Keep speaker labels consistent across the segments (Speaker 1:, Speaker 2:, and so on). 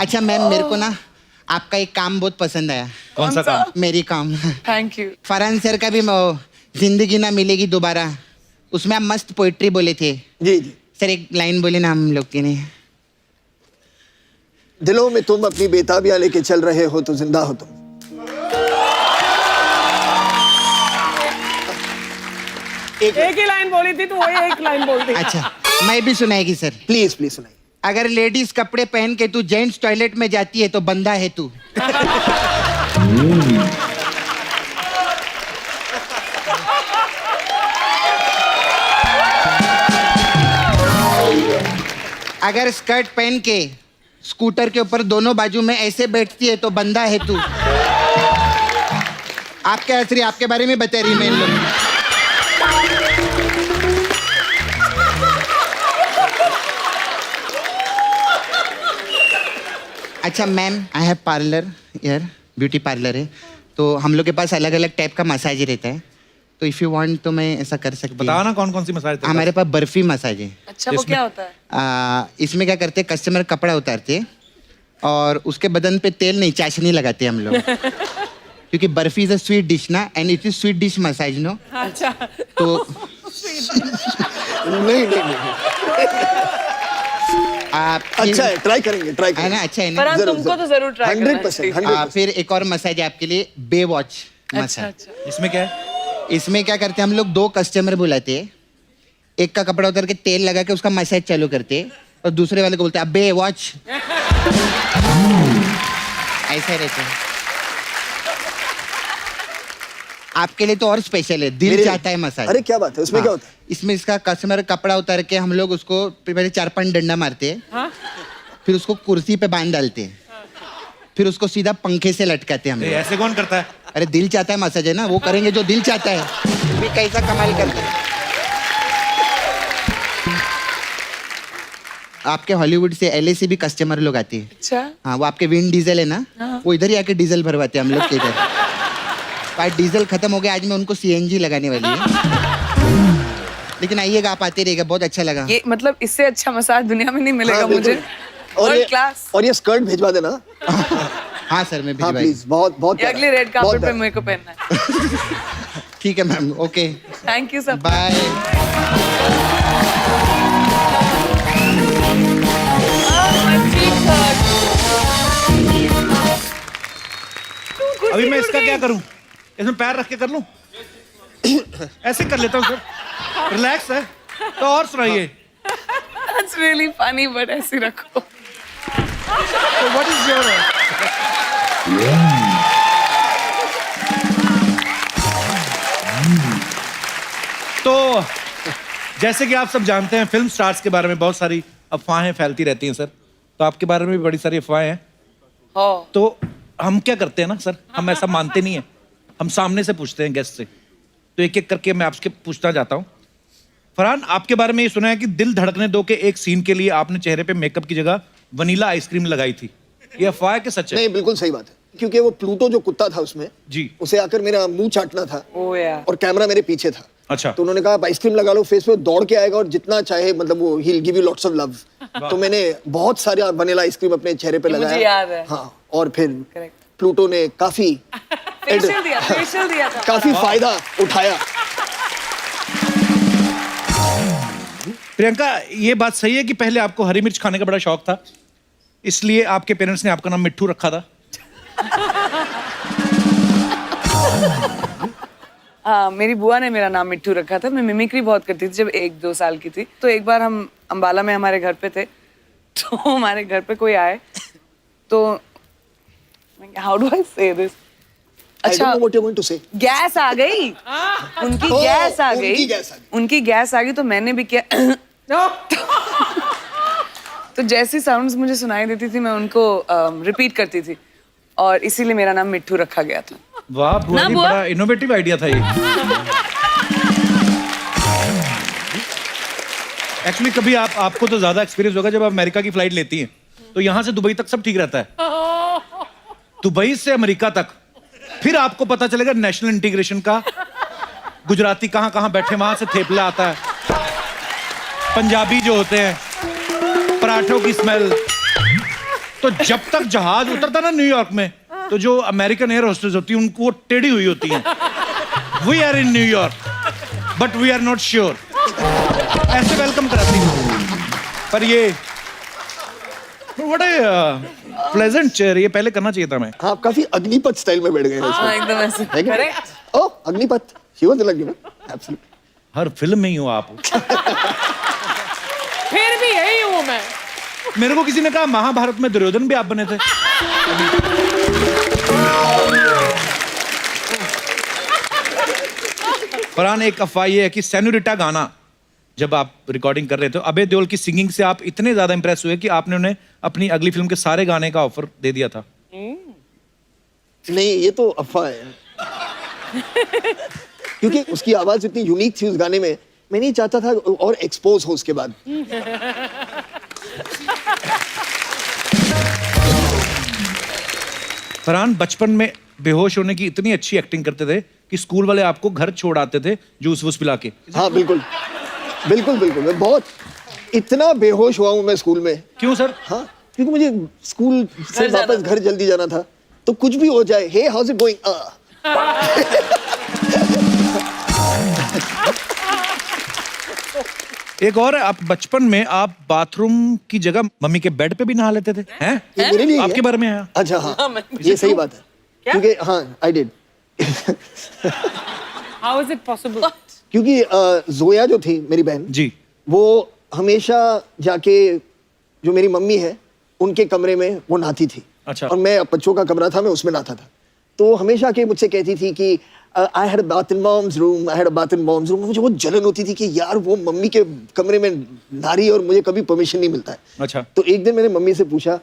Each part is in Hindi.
Speaker 1: अच्छा मैम, मेरे को ना आपका एक काम बहुत पसंद आया।
Speaker 2: कौन सा काम?
Speaker 1: मेरी काम।
Speaker 3: Thank you.
Speaker 1: फरहान सर का भी जिंदगी ना मिलेगी दोबारा, उसमें आप मस्त पोइट्री बोले थे।
Speaker 4: जी जी।
Speaker 1: सर एक लाइन बोले ना हम लोग के लिए।
Speaker 4: दिलों में तुम अपनी बेताबियां लेके चल रहे हो तो जिंदा हो तुम।
Speaker 3: एक ही लाइन बोली थी तो वही एक लाइन बोलती।
Speaker 1: अच्छा मैं भी सुनाएगी सर।
Speaker 4: प्लीज प्लीज सुनाइए।
Speaker 1: अगर लेडीज कपड़े पहन के तू जेंट्स टॉयलेट में जाती है तो बंदा है तू। अगर स्कर्ट पहन के स्कूटर के ऊपर दोनों बाजू में ऐसे बैठती है तो बंदा है तू। आप क्या हंस रही, आपके बारे में बता रही मैं इन लोग। अच्छा मैम, आई हैव पार्लर यार, ब्यूटी पार्लर है, तो हम लोग के पास अलग अलग टाइप का मसाज रहता है, तो इफ़ यू वांट तो मैं ऐसा कर सकती हूँ।
Speaker 2: बताओ ना कौन कौन सी मसाज।
Speaker 1: हमारे पास बर्फी मसाज है।
Speaker 3: अच्छा वो क्या होता है?
Speaker 1: इसमें क्या करते हैं, कस्टमर कपड़ा उतारते हैं और उसके बदन पे तेल नहीं, चाशनी लगाते हैं हम लोग। क्योंकि barfi is a sweet dish ना, and it is sweet dish massage no.
Speaker 3: अच्छा
Speaker 1: तो
Speaker 4: नहीं नहीं नहीं।
Speaker 1: आप
Speaker 4: अच्छा है, ट्राई करेंगे, ट्राई
Speaker 1: है
Speaker 4: करेंगे।
Speaker 1: ना, अच्छा है ना।
Speaker 3: पर तुमको तो जरूर ट्राई करना
Speaker 4: 100%,
Speaker 3: चाहिए।
Speaker 4: 100%।
Speaker 1: फिर एक और मसाज है आपके लिए, बे वॉच
Speaker 3: अच्छा
Speaker 1: मसाज।
Speaker 3: अच्छा।
Speaker 2: इसमें क्या है?
Speaker 1: इसमें क्या करते हैं हम लोग, 2 कस्टमर बुलाते हैं, एक का कपड़ा उतार के तेल लगा के उसका मसाज चालू करते हैं और दूसरे वाले को बोलते हैं अबे वॉच। ऐसा रहता है। आपके लिए तो और स्पेशल है, दिल चाहता है मसाज।
Speaker 4: अरे क्या बात है, उसमें क्या होता है?
Speaker 1: इसमें इसका कस्टमर कपड़ा उतार के हम लोग उसको पहले 4-5 डंडा मारते हैं, फिर उसको कुर्सी पे बांध डालते हैं, फिर उसको सीधा पंखे से लटकाते हैं हम लोग।
Speaker 2: ऐसे कौन करता है?
Speaker 1: अरे दिल चाहता है मसाज है ना, वो करेंगे जो दिल चाहता है। भी कैसा कमाल करते हैं। आपके हॉलीवुड से LA से भी कस्टमर लोग आते हैं।
Speaker 3: अच्छा
Speaker 1: हाँ, वो आपके विंड डीजल है ना, वो इधर ही आके डीजल भरवाते हैं हम लोग के इधर। आज डीजल खत्म हो गया, आज मैं उनको CNG लगाने वाली है। लेकिन आइएगा, आप आते रहिएगा, बहुत अच्छा लगा।
Speaker 3: ये मतलब इससे अच्छा मसाज दुनिया में नहीं मिलेगा
Speaker 4: हाँ,
Speaker 3: मुझे।
Speaker 4: और
Speaker 3: वर्ल्ड
Speaker 4: ये
Speaker 3: क्लास।
Speaker 4: और ये स्कर्ट भिजवा देना।
Speaker 1: हाँ सर, मैं
Speaker 4: हाँ
Speaker 1: भिजवाई।
Speaker 4: प्लीज, बहुत बहुत
Speaker 3: ये
Speaker 4: प्यारा।
Speaker 3: अगले रेड
Speaker 4: बहुत
Speaker 3: कार्पेट पे
Speaker 4: प्यारा।
Speaker 3: मेरे को पहनना है।
Speaker 1: ठीक है मैम, ओके
Speaker 3: थैंक यू सब।
Speaker 1: बाय।
Speaker 2: अभी मैं इसका क्या करूं? इसमें पैर रख के कर लूं? ऐसे कर लेता हूं सर, रिलैक्स है। तो और सुनाइए।
Speaker 3: That's really funny, but ऐसे रखो।
Speaker 2: तो व्हाट इज योर? तो जैसे कि आप सब जानते हैं, फिल्म स्टार्स के बारे में बहुत सारी अफवाहें फैलती रहती हैं सर, तो आपके बारे में भी बड़ी सारी अफवाहें हैं।
Speaker 3: हाँ।
Speaker 2: तो हम क्या करते हैं ना सर, हम ऐसा मानते नहीं है, हम सामने से पूछते हैं गेस्ट से। तो एक एक करके मैं आपसे पूछना चाहता हूँ। फरहान, आपके बारे में ये सुना है कि दिल धड़कने दो के एक सीन के लिए आपने चेहरे पे मेकअप की जगह वनीला आइसक्रीम लगाई थी। ये अफवाह है कि सच है?
Speaker 4: नहीं, बिल्कुल सही बात है, क्योंकि वो प्लूटो जो कुत्ता था उसमें
Speaker 2: जी,
Speaker 4: उसे आकर मेरा मुंह चाटना था
Speaker 3: ओह यार।
Speaker 4: और कैमरा मेरे पीछे था।
Speaker 2: अच्छा।
Speaker 4: तो उन्होंने कहा आप आइसक्रीम लगा लो फेस पे, दौड़ के आएगा और जितना चाहे, मतलब वो ही give you lots of love. तो मैंने बहुत सारे वनीला आइसक्रीम अपने चेहरे पे
Speaker 3: ये मुझे
Speaker 4: लगाया।
Speaker 3: याद है।
Speaker 4: हाँ, और फिर
Speaker 3: Correct.
Speaker 4: प्लूटो ने काफी
Speaker 3: फेशियल दिया था।
Speaker 4: काफी फायदा उठाया।
Speaker 2: प्रियंका, ये बात सही है कि पहले आपको हरी मिर्च खाने का बड़ा शौक था, इसलिए आपके पेरेंट्स ने आपका नाम मिट्ठू रखा था?
Speaker 3: हाँ, मेरी बुआ ने मेरा नाम मिट्ठू रखा था। मैं मिमिक्री बहुत करती थी जब 1-2 साल की थी। तो एक बार हम अंबाला में हमारे घर पे थे, तो हमारे घर पे कोई आए, तो हाउ डू आई से दिस,
Speaker 4: I don't
Speaker 3: अच्छा
Speaker 4: know what you're going to say.
Speaker 3: Gas आ गई, उनकी
Speaker 4: ओह,
Speaker 3: गैस आ
Speaker 4: उनकी
Speaker 3: गई,
Speaker 4: गैस आ गई।
Speaker 3: उनकी गैस आ गई, तो मैंने भी किया। तो जैसी साउंड्स मुझे सुनाई देती थी मैं उनको रिपीट करती थी, और इसीलिए मेरा नाम मिट्ठू रखा गया था।
Speaker 2: वाह बुआ जी,
Speaker 3: बुआ?
Speaker 2: बड़ा इनोवेटिव आइडिया था ये। एक्चुअली कभी आपको तो ज्यादा एक्सपीरियंस होगा, जब आप अमेरिका की फ्लाइट लेती हैं तो यहाँ से दुबई तक सब ठीक रहता है, दुबई से अमेरिका तक फिर आपको पता चलेगा नेशनल इंटीग्रेशन का। गुजराती कहाँ कहाँ बैठे, वहां से थेपला आता है, पंजाबी जो होते हैं, पराठों की स्मेल, तो जब तक जहाज उतरता ना न्यूयॉर्क में, तो जो अमेरिकन एयर होस्टेस होती है उनको वो टेढ़ी हुई होती है। We are in New York but we are not sure, ऐसे वेलकम कराती है। पर ये व्हाट ए प्लेजेंट चेयर, ये पहले करना चाहिए था मैं।
Speaker 4: हाँ, आप काफी अग्निपथ स्टाइल में बैठ गए हैं
Speaker 3: हाँ, एकदम ऐसे।
Speaker 4: है क्या?
Speaker 3: Correct.
Speaker 4: Oh, Agneepath, she was lucky ना, एब्सोल्युटली।
Speaker 2: हर फिल्म में ही हूँ आप।
Speaker 5: फिर भी यही हूँ मैं।
Speaker 2: मेरे को किसी ने कहा महाभारत में दुर्योधन भी आप बने थे। फरहान, एक अफवाह ये है कि सेनोरिटा गाना जब आप रिकॉर्डिंग कर रहे थे, अभय देओल की सिंगिंग से आप इतने ज्यादा इंप्रेस हुए कि आपने उन्हें अपनी अगली फिल्म के सारे गाने का ऑफर दे दिया था।
Speaker 4: नहीं, ये तो अफवाह है। क्योंकि उसकी आवाज इतनी यूनिक थी उस गाने में, मैं नहीं चाहता था और एक्सपोज हो उसके बाद।
Speaker 2: फरहान, बचपन में बेहोश होने की इतनी अच्छी एक्टिंग करते थे कि स्कूल वाले आपको घर छोड़ आते थे जूस वूस पिला के।
Speaker 4: हाँ, बिल्कुल बिल्कुल बिल्कुल। मैं बहुत इतना बेहोश हुआ हूँ मैं स्कूल में।
Speaker 2: क्यों सर?
Speaker 4: हाँ, क्योंकि मुझे स्कूल से वापस घर जल्दी जाना था, तो कुछ भी हो जाए, हे हाउस इट गोइंग,
Speaker 2: एक और, आप बचपन में आप बाथरूम की जगह मम्मी के बेड पे भी नहा लेते थे, हैं?
Speaker 4: ये मेरे लिए
Speaker 2: आपके बारे में आया।
Speaker 4: अच्छा, हाँ, ये सही बात है। क्योंकि हाँ, I did.
Speaker 5: How is it possible?
Speaker 4: क्योंकि जोया जो थी मेरी बहन
Speaker 2: जी,
Speaker 4: वो हमेशा जाके जो मेरी मम्मी है उनके कमरे में वो नहाती थी।
Speaker 2: अच्छा।
Speaker 4: और मैं बच्चों का कमरा था, मैं उसमें नहाता था। तो हमेशा के मुझसे कहती थी कि I had a bath in mom's room, I had a bath in mom's room. मुझे बहुत जलन होती थी कि यार वो मम्मी के कमरे में नहा रही है और मुझे कभी परमिशन नहीं मिलता है।
Speaker 2: अच्छा।
Speaker 4: तो एक दिन मैंने मम्मी से पूछा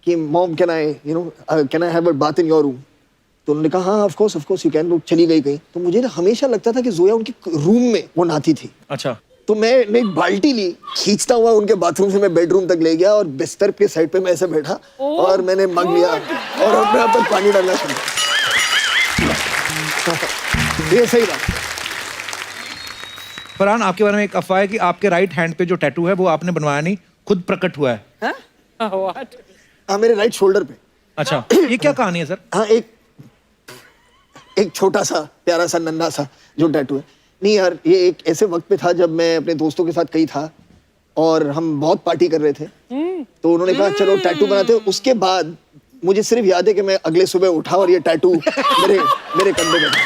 Speaker 4: कि mom, can I have a bath in your room? तो उन्होंने कहा हाँ, ऑफ कोर्स यू कैन। वो चली गई कहीं। तो मुझे ना हमेशा लगता था कि जोया उनके रूम में वो नहाती थी।
Speaker 2: अच्छा।
Speaker 4: तो मैंने एक बाल्टी ली, खींचता हुआ उनके बाथरूम से मैं बेडरूम तक ले गया और बिस्तर के साइड पे मैं ऐसे बैठा और मैंने मग लिया और अपने आप पर पानी डालना शुरू किया। ये सही बात।
Speaker 2: फरहान, आपके बारे में एक अफवाह है कि आपके राइट हैंड पे जो टैटू है वो आपने बनवाया नहीं, खुद प्रकट हुआ है।
Speaker 5: What?
Speaker 4: हाँ, मेरे राइट शोल्डर पे।
Speaker 2: अच्छा, ये क्या कहानी है सर?
Speaker 4: हाँ, एक छोटा सा प्यारा सा नन्हा सा जो टैटू है। नहीं यार, ये एक ऐसे वक्त पे था जब मैं अपने दोस्तों के साथ कहीं था और हम बहुत पार्टी कर रहे थे। तो उन्होंने कहा चलो टैटू बनाते हैं। उसके बाद मुझे सिर्फ याद है कि मैं अगले सुबह उठा और ये टैटू मेरे कंधे पे था।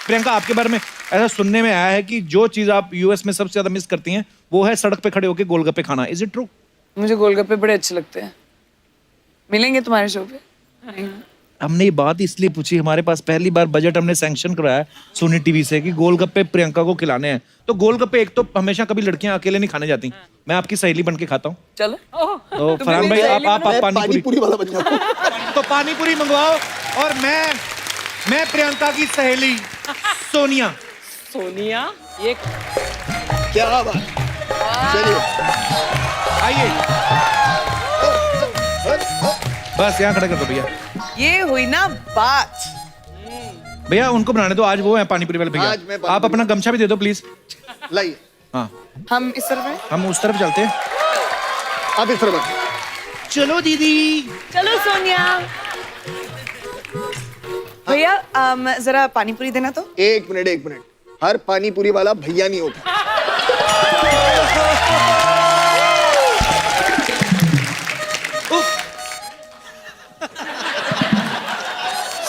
Speaker 2: प्रियंका, आपके बारे में ऐसा सुनने में आया है कि जो चीज आप यूएस में सबसे ज्यादा मिस करती हैं वो है सड़क पे खड़े होकर गोलगप्पे खाना। Is it true?
Speaker 3: मुझे गोलगप्पे बड़े अच्छे लगते हैं। मिलेंगे तुम्हारे शो पे?
Speaker 2: हमने ये बात इसलिए पूछी, हमारे पास पहली बार बजट हमने सैंक्शन कराया सोनी टीवी से कि गोलगप्पे प्रियंका को खिलाने हैं। तो गोलगप्पे एक तो हमेशा कभी लड़कियां अकेले नहीं खाने जाती, मैं आपकी सहेली बन के खाता हूँ।
Speaker 3: चलो।
Speaker 2: तो फरहान भाई, आप
Speaker 4: मैं
Speaker 2: पानी
Speaker 4: पूरी वाला बन जाऊँ।
Speaker 2: तो पानी पूरी मंगवाओ और मैं प्रियंका की सहेली सोनिया।
Speaker 5: सोनिया, ये
Speaker 4: क्या बात। चलिए
Speaker 2: आइए, बस यहाँ खड़े कर दो भैया।
Speaker 3: ये हुई ना बात।
Speaker 2: भैया उनको बनाने दो, आज वो है पानीपुरी वाले
Speaker 4: आज मैं
Speaker 2: भैया। आप अपना गमछा भी दे दो प्लीज।
Speaker 4: लाइए,
Speaker 2: हाँ,
Speaker 3: हम इस तरफ हैं।
Speaker 2: हम उस तरफ चलते हैं।
Speaker 4: आप इस तरफ।
Speaker 2: चलो दीदी।
Speaker 3: चलो सोनिया। भैया जरा पानी पूरी देना तो।
Speaker 4: एक मिनट। हर पानी पूरी वाला भैया नहीं होता।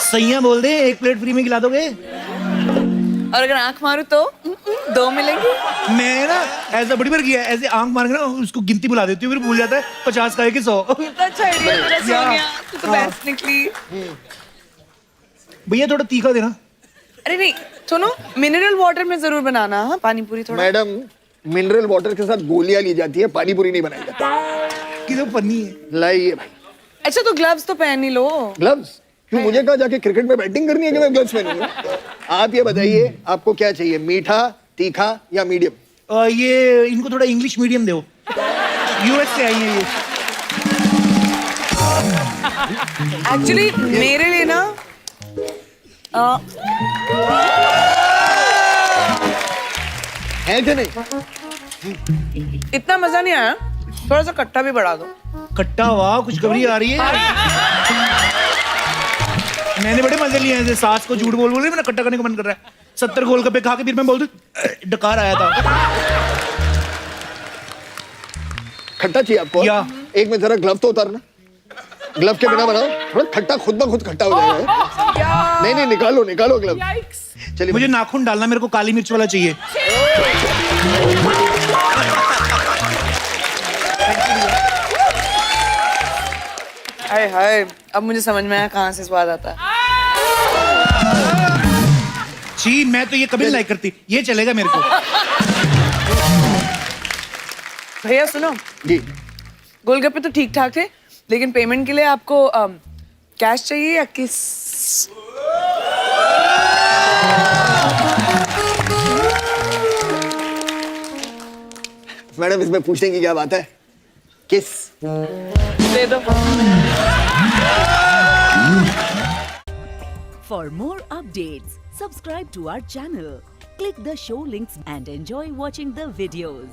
Speaker 2: सैया बोल दे, एक प्लेट फ्री में खिला दोगे?
Speaker 3: और अगर आंख मारूं तो 2 मिलेंगे।
Speaker 2: मैं ना ऐसा बड़ी बार किया है, ऐसे आंख मार के ना उसको गिनती बुला देती हूँ, फिर भूल जाता है 50 का है कि 100।
Speaker 3: अच्छा आइडिया तेरा सोनिया, तू तो बेस्ट निकली।
Speaker 2: भैया थोड़ा तीखा देना।
Speaker 3: अरे नहीं, सुनो, मिनरल वाटर में जरूर बनाना। हाँ, पानी पूरी थोड़ा।
Speaker 4: मैडम, मिनरल वाटर के साथ गोलियां ली जाती है, पानी पूरी नहीं बनाई जाती।
Speaker 2: कि तो पन्नी है।
Speaker 4: लाइए भाई।
Speaker 3: अच्छा तो ग्लव्स तो पहन ही लो।
Speaker 4: ग्लव्स? क्यों, मुझे कहा जाके क्रिकेट में बैटिंग करनी है कि मैं ग्लव्स पहनूंगा? आप ये बताइए, आपको क्या चाहिए, मीठा, तीखा या मीडियम?
Speaker 2: ये इनको थोड़ा इंग्लिश मीडियम दो, यूएस से आई है ये।
Speaker 3: एक्चुअली मेरे लिए ना
Speaker 4: है कि नहीं?
Speaker 3: इतना मजा नहीं आया, थोड़ा सा खट्टा भी बढ़ा दो।
Speaker 2: खट्टा, वाह खुशखबरी आ रही है। मैंने बड़े मजे लिए हैं, जैसे सास को झूठ बोल बोल मैंने खट्टा करने का मन कर रहा है। 70 गोलगप्पे खा के फिर मैं बोल दूं डकार आया था।
Speaker 4: खट्टा चाहिए आपको?
Speaker 2: या।
Speaker 4: एक में जरा ग्लव तो उतारना, ग्लव के बिना बनाओ, थोड़ा खट्टा खुद ब खुद खट्टा हो जाएगा। नहीं नहीं, निकालो निकालो ग्लव।
Speaker 5: Yikes.
Speaker 4: चलिए
Speaker 2: मुझे नाखून डालना, मेरे को काली मिर्च वाला चाहिए।
Speaker 3: हाय हाय, अब मुझे समझ में आया कहाँ से स्वाद आता है।
Speaker 2: छी, मैं तो ये कभी नहीं लाइक करती, ये चलेगा मेरे को।
Speaker 3: भैया सुनो,
Speaker 4: जी।
Speaker 3: गोलगप्पे तो ठीक ठाक थे, लेकिन पेमेंट के लिए आपको कैश चाहिए या किस?
Speaker 4: मैडम इसमें पूछने की क्या बात है? किस?
Speaker 3: दे दो।
Speaker 6: For more updates, subscribe to our channel, click the show links and enjoy watching the videos.